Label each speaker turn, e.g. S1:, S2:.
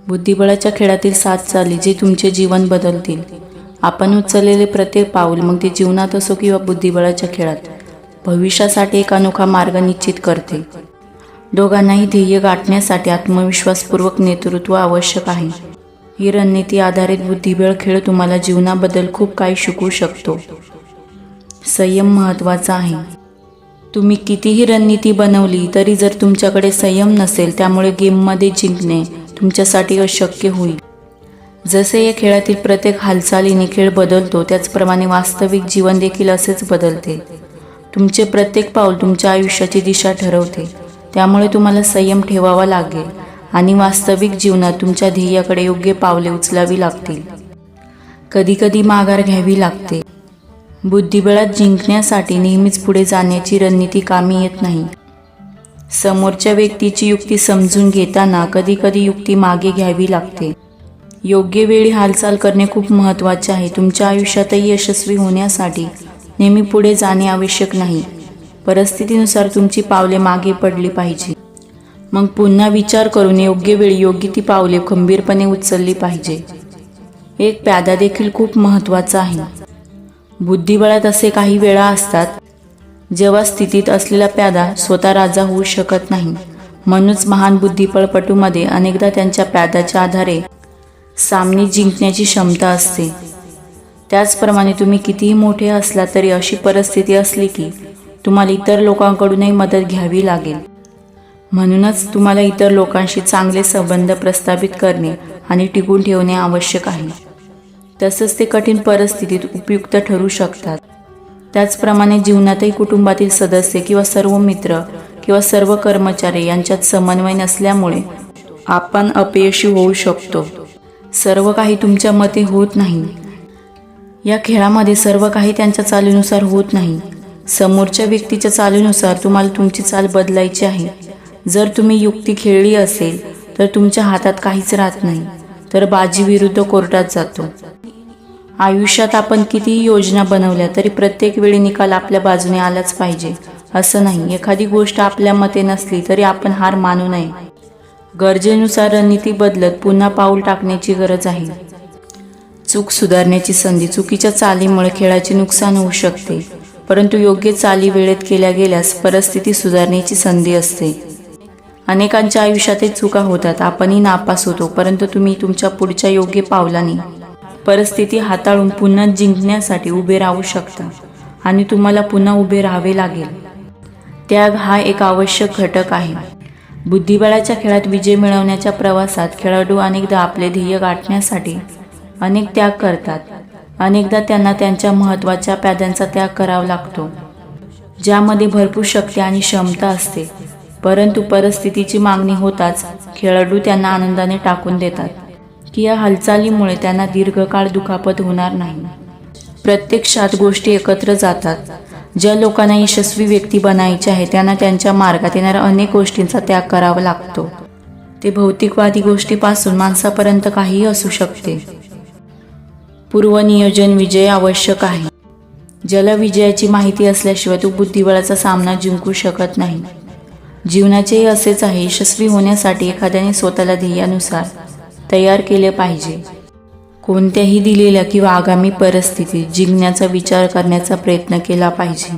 S1: बुद्धिबळाच्या खेळातील 7 चाली जे तुमचे जीवन बदलतील. आपण उचललेले प्रत्येक पाऊल, मग ते जीवनात असो किंवा बुद्धिबळाच्या खेळात, भविष्यासाठी एक अनोखा मार्ग निश्चित करते. दोघांनाही ध्येय गाठण्यासाठी आत्मविश्वासपूर्वक नेतृत्व आवश्यक आहे. ही रणनीती आधारित बुद्धिबळ खेळ तुम्हाला जीवनाबद्दल खूप काही शिकवू शकतो. संयम महत्त्वाचा आहे. तुम्ही कितीही रणनीती बनवली तरी जर तुमच्याकडे संयम नसेल, त्यामुळे गेममध्ये जिंकणे तुमच्यासाठी अशक्य होईल. जसे या खेळातील प्रत्येक हालचालीने खेळ बदलतो, त्याचप्रमाणे वास्तविक जीवन देखील असेच बदलते. तुमचे प्रत्येक पाऊल तुमच्या आयुष्याची दिशा ठरवते. त्यामुळे तुम्हाला संयम ठेवावा लागेल आणि वास्तविक जीवनात तुमच्या ध्येयाकडे योग्य पावले उचलावी लागतील. कधीकधी माघार घ्यावी लागते. बुद्धिबळात जिंकण्यासाठी नेहमीच पुढे जाण्याची रणनीती कामी येत नाही. समोरच्या व्यक्तीची युक्ती समजून घेताना कधीकधी युक्ती मागे घ्यावी लागते. योग्य वेळी हालचाल करणे खूप महत्त्वाचे आहे. तुमच्या आयुष्यातही यशस्वी होण्यासाठी नेहमी पुढे जाणे आवश्यक नाही. परिस्थितीनुसार तुमची पावले मागे पडली पाहिजे. मग पुन्हा विचार करून योग्य वेळी योग्य ती पावले खंबीरपणे उचलली पाहिजे. एक प्यादा देखील खूप महत्त्वाचा आहे. बुद्धिबळात असे काही वेळा असतात जेव्हा स्थितीत असलेला प्यादा स्वतः राजा होऊ शकत नाही. म्हणूनच महान बुद्धिबळपटूमध्ये अनेकदा त्यांच्या प्यादाच्या आधारे सामने जिंकण्याची क्षमता असते. त्याचप्रमाणे तुम्ही कितीही मोठे असला तरी अशी परिस्थिती असली की तुम्हाला इतर लोकांकडूनही मदत घ्यावी लागेल. म्हणूनच तुम्हाला इतर लोकांशी चांगले संबंध प्रस्थापित करणे आणि टिकून ठेवणे आवश्यक आहे. तसंच ते कठीण परिस्थितीत उपयुक्त ठरू शकतात. त्याचप्रमाणे जीवनातही कुटुंबातील सदस्य किंवा सर्व मित्र किंवा सर्व कर्मचारी यांच्यात समन्वय नसल्यामुळे आपण अपयशी होऊ शकतो. सर्व काही तुमच्या मते होत नाही. या खेळामध्ये सर्व काही त्यांच्या चालीनुसार होत नाही. समोरच्या व्यक्तीच्या चालीनुसार तुम्हाला तुमची चाल बदलायची आहे. जर तुम्ही युक्ती खेळली असेल तर तुमच्या हातात काहीच राहत नाही, तर बाजी विरुद्ध कोर्टात जातो. आयुष्यात आपण कितीही योजना बनवल्या तरी प्रत्येक वेळी निकाल आपल्या बाजूने आलाच पाहिजे असं नाही. एखादी गोष्ट आपल्या मते नसली तरी आपण हार मानू नये. गरजेनुसार रणनीती बदलत पुन्हा पाऊल टाकण्याची गरज आहे. चूक सुधारण्याची संधी. चुकीच्या चालीमुळे खेळाचे नुकसान होऊ शकते, परंतु योग्य चाली वेळेत केल्या गेल्यास परिस्थिती सुधारण्याची संधी असते. अनेकांच्या आयुष्यातही चुका होतात. आपणही नापास होतो, परंतु तुम्ही तुमच्या पुढच्या योग्य पावलाने परिस्थिती हाताळून पुन्हा जिंकण्यासाठी उभे राहू शकता आणि तुम्हाला पुन्हा उभे राहावे लागेल. त्याग हा एक आवश्यक घटक आहे. बुद्धिबळाच्या खेळात विजय मिळवण्याच्या प्रवासात खेळाडू अनेकदा आपले ध्येय गाठण्यासाठी अनेक त्याग करतात. अनेकदा त्यांना त्यांच्या महत्त्वाच्या प्याद्यांचा त्याग करावा लागतो, ज्यामध्ये भरपूर शक्ती आणि क्षमता असते. परंतु परिस्थितीची मागणी होताच खेळाडू त्यांना आनंदाने टाकून देतात की या हालचालीमुळे त्यांना दीर्घकाळ दुखापत होणार नाही. प्रत्यक्षात गोष्टी एकत्र जातात. ज्या लोकांना यशस्वी व्यक्ती बनायचे आहे त्यांना त्यांच्या मार्गात येणाऱ्या अनेक गोष्टींचा त्याग करावा लागतो. ते भौतिकवादी गोष्टीपासून माणसापर्यंत काहीही असू शकते. पूर्वनियोजन. विजय आवश्यक आहे. ज्याला विजयाची माहिती असल्याशिवाय तो बुद्धिबळाचा सामना जिंकू शकत नाही. जीवनाचेही असेच आहे. यशस्वी होण्यासाठी एखाद्याने स्वतःला ध्येयानुसार तयार केले पाहिजे. कोणत्याही दिलेल्या किंवा आगामी परिस्थितीत जिंकण्याचा विचार करण्याचा प्रयत्न केला पाहिजे.